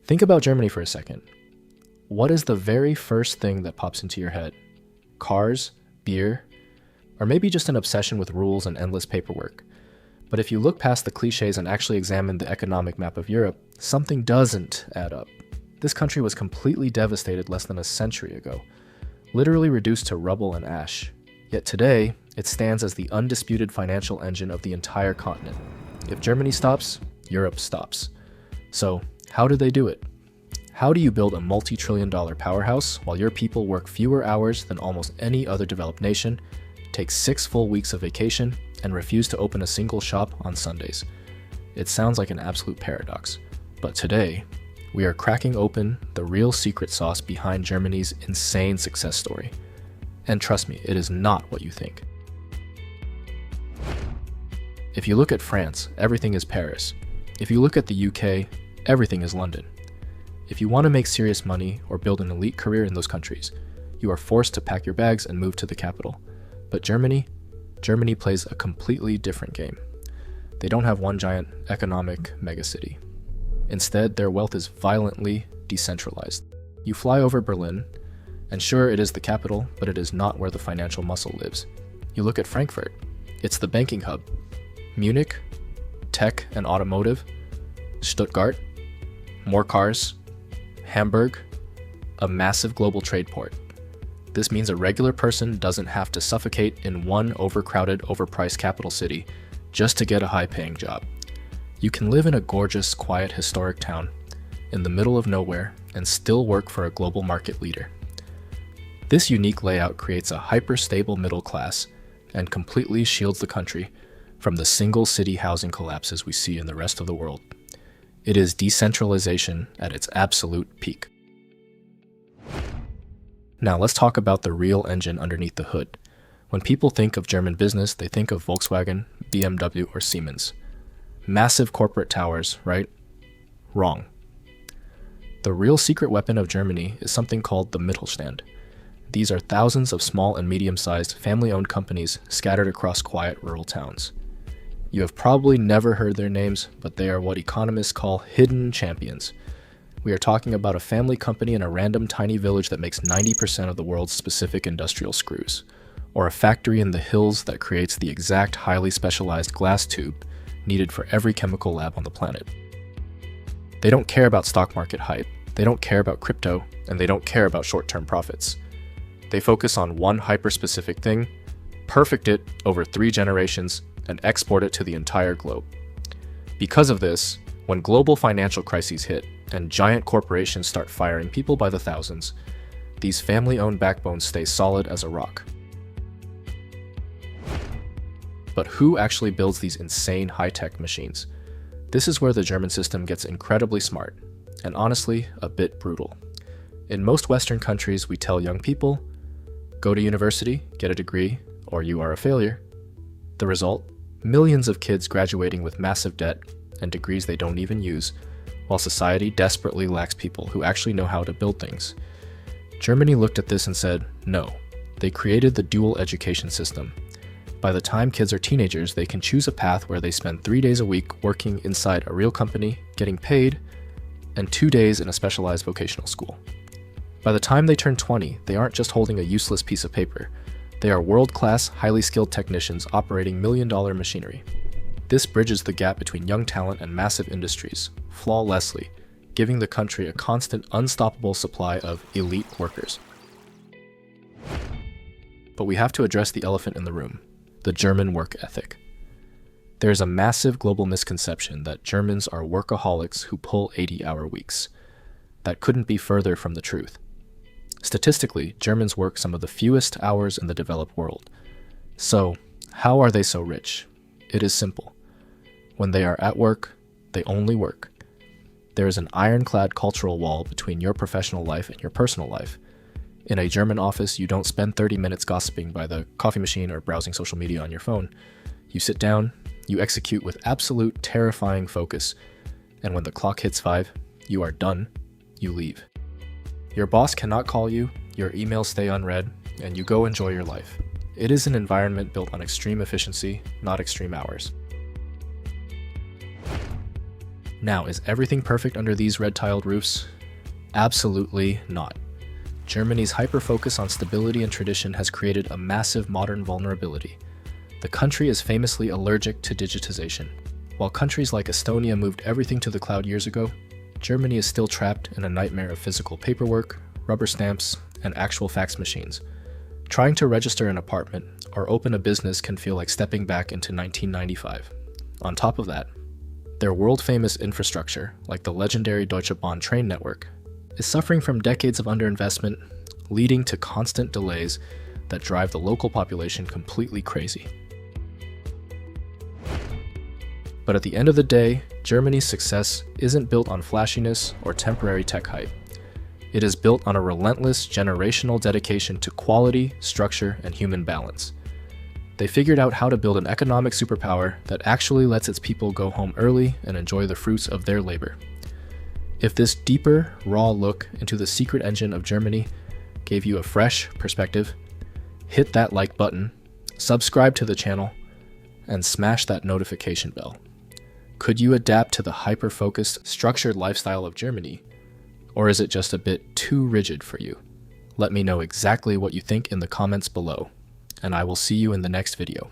Think about Germany for a second. What is the very first thing that pops into your head? Cars, beer, or maybe just an obsession with rules and endless paperwork. But if you look past the cliches and actually examine the economic map of Europe, something doesn't add up. This country was completely devastated less than a century ago, literally reduced to rubble and ash. Yet today, it stands as the undisputed financial engine of the entire continent. If Germany stops, Europe stops. So, how did they do it? How do you build a multi-trillion-dollar powerhouse while your people work fewer hours than almost any other developed nation, take 6 full weeks of vacation, and refuse to open a single shop on Sundays? It sounds like an absolute paradox. But today, we are cracking open the real secret sauce behind Germany's insane success story. And trust me, it is not what you think. If you look at France, everything is Paris. If you look at the UK, everything is London. If you want to make serious money or build an elite career in those countries, you are forced to pack your bags and move to the capital. But Germany plays a completely different game. They don't have one giant economic megacity. Instead, their wealth is violently decentralized. You fly over Berlin, and sure, it is the capital, but it is not where the financial muscle lives. You look at Frankfurt, it's the banking hub. Munich, tech and automotive. Stuttgart, more cars. Hamburg, a massive global trade port. This means a regular person doesn't have to suffocate in one overcrowded, overpriced capital city just to get a high-paying job. You can live in a gorgeous, quiet, historic town in the middle of nowhere and still work for a global market leader. This unique layout creates a hyper-stable middle class and completely shields the country from the single city housing collapses we see in the rest of the world. It is decentralization at its absolute peak. Now let's talk about the real engine underneath the hood. When people think of German business, they think of Volkswagen, BMW, or Siemens. Massive corporate towers, right? Wrong. The real secret weapon of Germany is something called the Mittelstand. These are thousands of small and medium-sized family-owned companies scattered across quiet rural towns. You have probably never heard their names, but they are what economists call hidden champions. We are talking about a family company in a random tiny village that makes 90% of the world's specific industrial screws, or a factory in the hills that creates the exact highly specialized glass tube needed for every chemical lab on the planet. They don't care about stock market hype, they don't care about crypto, and they don't care about short-term profits. They focus on one hyper-specific thing, perfect it over 3 generations, and export it to the entire globe. Because of this, when global financial crises hit and giant corporations start firing people by the thousands, these family-owned backbones stay solid as a rock. But who actually builds these insane high-tech machines? This is where the German system gets incredibly smart, and honestly, a bit brutal. In most Western countries, we tell young people, go to university, get a degree, or you are a failure. The result? Millions of kids graduating with massive debt and degrees they don't even use, while society desperately lacks people who actually know how to build things. Germany looked at this and said, no. They created the dual education system. By the time kids are teenagers, they can choose a path where they spend 3 days a week working inside a real company, getting paid, and 2 days in a specialized vocational school. By the time they turn 20, they aren't just holding a useless piece of paper. They are world-class, highly skilled technicians operating million-dollar machinery. This bridges the gap between young talent and massive industries, flawlessly, giving the country a constant, unstoppable supply of elite workers. But we have to address the elephant in the room, the German work ethic. There is a massive global misconception that Germans are workaholics who pull 80-hour weeks. That couldn't be further from the truth. Statistically, Germans work some of the fewest hours in the developed world. So, how are they so rich? It is simple. When they are at work, they only work. There is an ironclad cultural wall between your professional life and your personal life. In a German office, you don't spend 30 minutes gossiping by the coffee machine or browsing social media on your phone. You sit down, you execute with absolute terrifying focus, and when the clock hits 5, you are done, you leave. Your boss cannot call you, your emails stay unread, and you go enjoy your life. It is an environment built on extreme efficiency, not extreme hours. Now, is everything perfect under these red-tiled roofs? Absolutely not. Germany's hyper-focus on stability and tradition has created a massive modern vulnerability. The country is famously allergic to digitization. While countries like Estonia moved everything to the cloud years ago, Germany is still trapped in a nightmare of physical paperwork, rubber stamps, and actual fax machines. Trying to register an apartment or open a business can feel like stepping back into 1995. On top of that, their world-famous infrastructure, like the legendary Deutsche Bahn train network, is suffering from decades of underinvestment, leading to constant delays that drive the local population completely crazy. But at the end of the day, Germany's success isn't built on flashiness or temporary tech hype. It is built on a relentless generational dedication to quality, structure, and human balance. They figured out how to build an economic superpower that actually lets its people go home early and enjoy the fruits of their labor. If this deeper, raw look into the secret engine of Germany gave you a fresh perspective, hit that like button, subscribe to the channel, and smash that notification bell. Could you adapt to the hyper-focused, structured lifestyle of Germany? Or is it just a bit too rigid for you? Let me know exactly what you think in the comments below, and I will see you in the next video.